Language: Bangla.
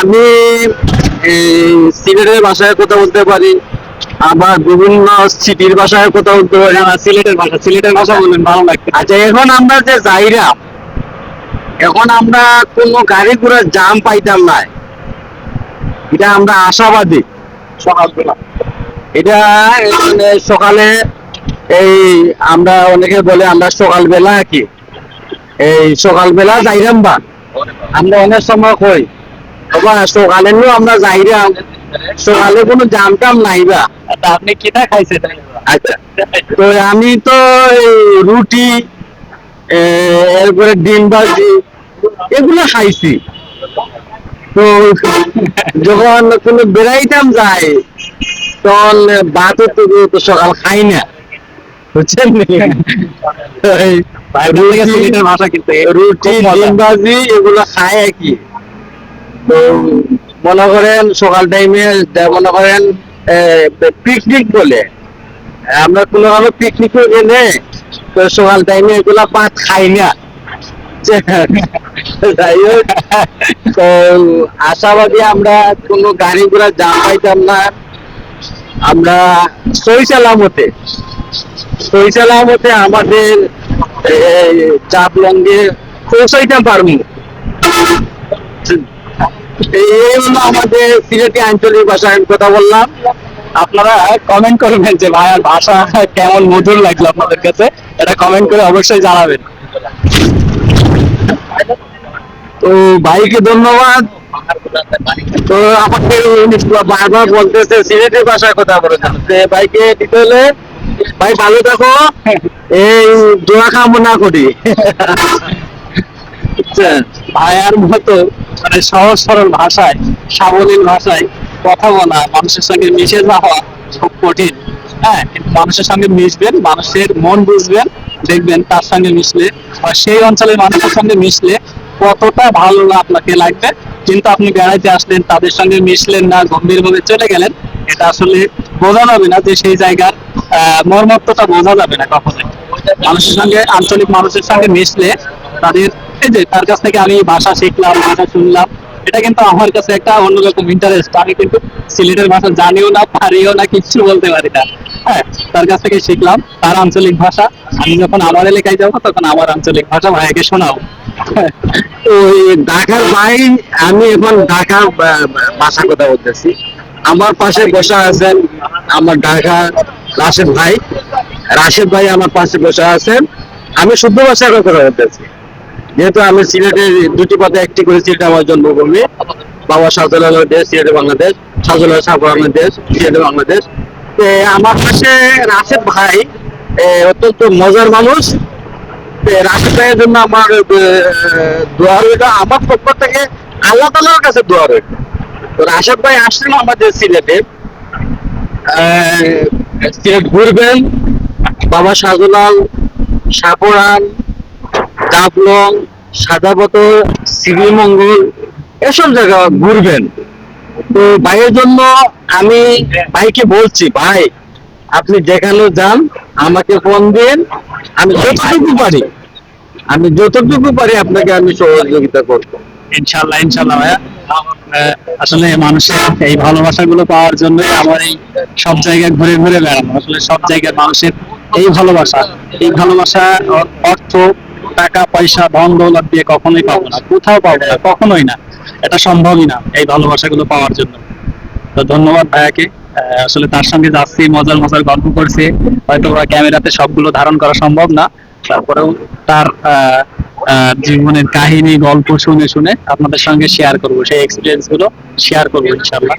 আমি সিলেটের ভাষায় কথা বলতে পারি, আবার বিভিন্ন সিটির ভাষায় কথা বলতে পারি। সিলেটের ভাষা বললেন, ভালো লাগছে। আচ্ছা, এখন আমরা যে যাইরা, এখন আমরা কোনো গাড়ি ঘোড়ার জাম পাইতাম না, এটা আমরা আশাবাদী। সকালবেলা এটা মানে সকালে এই আমরা অনেকে বলে আমরা সকালবেলা কি এই সকালবেলা যাইরাম বা আমরা অনেক সময় কই বাবা সকালে আমরা যাইরাম, সকালে কোনো জাম টাম নাই বা। আপনি কিটা খাইছেন? আচ্ছা, তো আমি তো এই রুটি এরপরে ডিম ভাজি এগুলো খাইছি। তো যখন কোনো বেড়াইতাম যায় তখন ভাত তো সকাল খাই না, বুঝছেন? ভাষা কিন্তু রুটি ডিম ভাজি এগুলো খায় আর কি। তো মনে করেন সকাল টাইমে মনে করেন পিকনিক বলে আমরা কোনোভাবে পিকনিকে গেলে তো সকাল টাইমে এগুলা ভাত খাই না। যাই হোক, তো আশাবাদী আমরা কোনো গাড়ি ঘোড়া জাম পাইতাম না। আমরা সই সালামতে আমাদের চাপলঙ্গে পৌঁছাইতে পারবো। এই হলো আমাদের সিলেটি আঞ্চলিক ভাষায় কথা বললাম। আপনারা কমেন্ট করবেন যে ভাইয়ার ভাষা কেমন মধুর লাগলো আপনাদের কাছে, এটা কমেন্ট করে অবশ্যই জানাবেন। তো ভাইকে ধন্যবাদ। তো আমাকে বারবার বলতেছে সিলেটের ভাষায় কথা বলেছেন, ভাইকে দিতে হলে ভাই ভালো থাকো, এই দোয়া কামনা করি। ভাইয়ার মতো মানে সহজ সরল ভাষায়, সাবলীল ভাষায় কথা বলা, মানুষের সঙ্গে মিশে যাওয়া খুব কঠিন। হ্যাঁ, কিন্তু মানুষের সঙ্গে মিশবেন, মানুষের মন বুঝবেন, দেখবেন তার সঙ্গে মিশলে বা সেই অঞ্চলের মানুষের সঙ্গে মিশলে কতটা ভালো আপনাকে লাগবে। কিন্তু আপনি বেড়াইতে আসলেন, তাদের সঙ্গে মিশলেন না, গম্ভীর ভাবে চলে গেলেন, এটা আসলে বোঝা যাবে না যে সেই জায়গার মর্মত্বটা বোঝা যাবে না কখনোই। মানুষের সঙ্গে, আঞ্চলিক মানুষের সঙ্গে মিশলে তাদের এই যে তার কাছ থেকে আমি ভাষা শিখলাম, ভাষা শুনলাম, এটা কিন্তু আমার কাছে একটা অন্যরকম ইন্টারেস্ট। আমি কিন্তু সিলেটের ভাষা জানিও না, পারিও না, কিচ্ছু বলতে পারি না। হ্যাঁ, তার কাছ থেকে শিখলাম তার আঞ্চলিক ভাষা। আমি যখন আমার এলাকায় যাবো তখন আমার আঞ্চলিক ভাষা ভাইয়াকে শোনাও। ওই ঢাকার ভাই, আমি এখন ঢাকার ভাষা কথা বলতেছি। আমার পাশে বসা আছেন আমার ঢাকা রাশেদ ভাই আমার পাশে বসে আছেন। আমি শুদ্ধ ভাষায় কথা বলতেছি, যেহেতু আমি সিলেটের দুটি পথে একটি করে সিলেট আমার জন্মভূমি। বাবা শাহজালালের দেশ সিলেটে বাংলাদেশ, শাহজালাল শাহপুরানের দেশ সিলেটে বাংলাদেশ। আমার পাশে রাশেদ ভাই অত্যন্ত মজার মানুষ। রাশেদ ভাইয়ের জন্য আমার দোয়া রইল, আমার পক্ষ থেকে আল্লাহ তাআলার কাছে দোয়া রইল। তো রাশেদ ভাই আসছেন আমাদের সিলেটে, সিলেট ঘুরবেন, বাবা শাহজালাল, শাহপুরান, জাফলং, সাদাপাথর, শ্রীমঙ্গল এসব জায়গা ঘুরবেন। তো ভাইয়ের জন্য আমি ভাইকে বলছি, ভাই আপনি যেখানে যান আমাকে ফোন দিন, আমি যতটুকু পারি আপনাকে আমি সহযোগিতা করব। ইনশাল্লাহ, ইনশাল্লাহ ভাইয়া। আসলে মানুষের এই ভালোবাসাগুলো পাওয়ার জন্য আমার এই সব জায়গায় ঘুরে ঘুরে বেড়ানো। আসলে সব জায়গার মানুষের এই ভালোবাসা অর্থ, টাকা পয়সা, ধন দৌলত দিয়ে কখনোই পাবো না, কোথাও পাবো না, কখনোই না। এটা সম্ভবই না এই ভালোবাসাগুলো পাওয়ার জন্য। তো ধন্যবাদ ভাইয়াকে। আসলে তার সঙ্গে যাচ্ছি, মজার মজার গল্প করছি, হয়তো ক্যামেরাতে সবগুলো ধারণ করা সম্ভব না, তারপরেও তার জীবনের কাহিনী, গল্প শুনে শুনে আপনাদের সঙ্গে শেয়ার করবো, সেই এক্সপিরিয়েন্স গুলো শেয়ার করবো ইনশাল্লাহ।